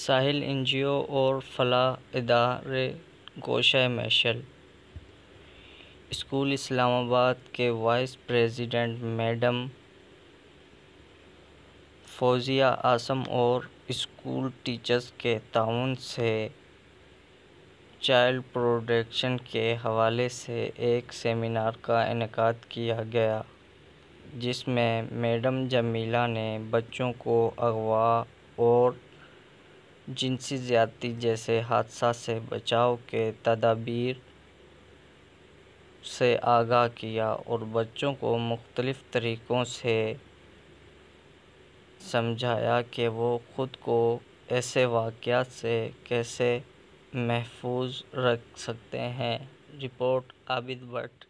साहिल NGO और फलाह इदारे गोशा मशअल। School Islamabad के vice president madam Fauzia Asim और स्कूल टीचर्स के ताउन से चाइल्ड प्रोटेक्शन के हवाले से एक सेमिनार का इनेकाद किया गया, जिसमें मैडम जमीला ने बच्चों को अगवा और जिनसी ज़्यादती जैसे हादसा से बचाव के तदाबीर से आगाह किया और बच्चों को मुख्तलिफ़ तरीक़ों से समझाया कि वो ख़ुद को ऐसे वाक़यात से कैसे महफूज रख सकते हैं। रिपोर्ट आबिद भट्ट।